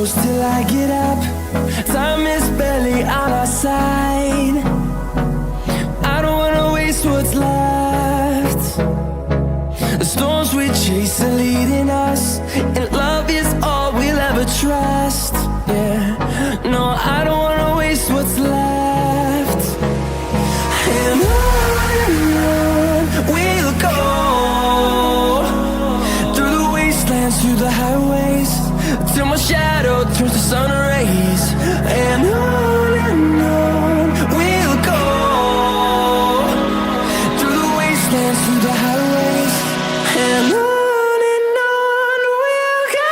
close till I get up. Time is barely on our side. I don't wanna waste what's left. The storms we chase are leading us, and love is all we'll ever trust. Yeah, no, I don't wanna waste what's left. And on we'll go, through the wastelands, through the highways, till my shadow turns to sun rays. And on we'll go, through the wastelands, through the highways, and on we'll go.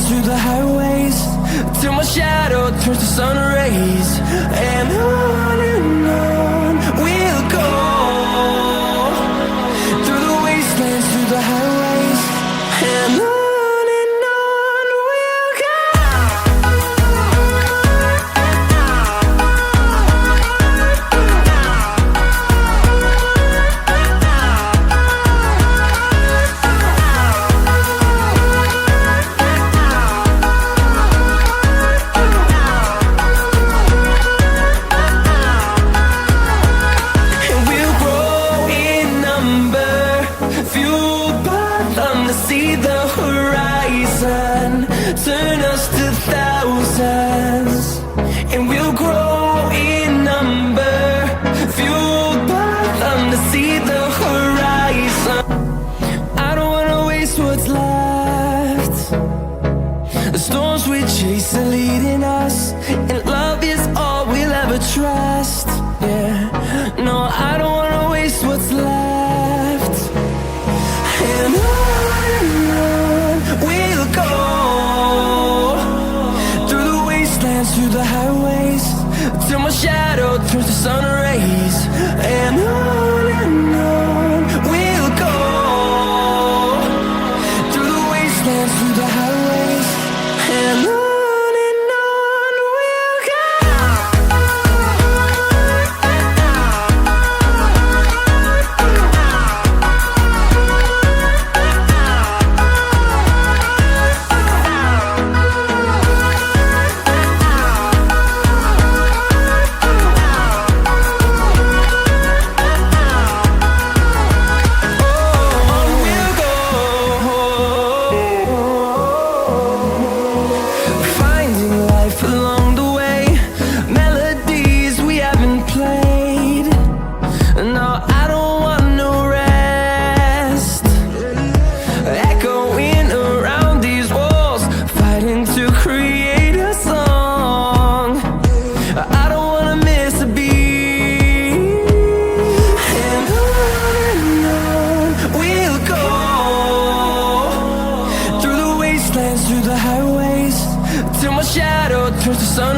Through the highways, till my shadow turns to sun rays. And on we'll go, through the wastelands, through the highways, and on we'll go. See the horizon turn us to thousands, and we'll grow in number, fueled by them to see the horizon. I don't wanna waste what's left. The storms we chase are leading us, and love is all we'll ever trust. Yeah, no, I don't wanna waste what's left. And we'll go, through the wastelands, through the highways, till my shadow turns to sun rays. And on we'll go, through the wastelands, through the highways, and on we'll go. Through the highways, till my shadow turns to sun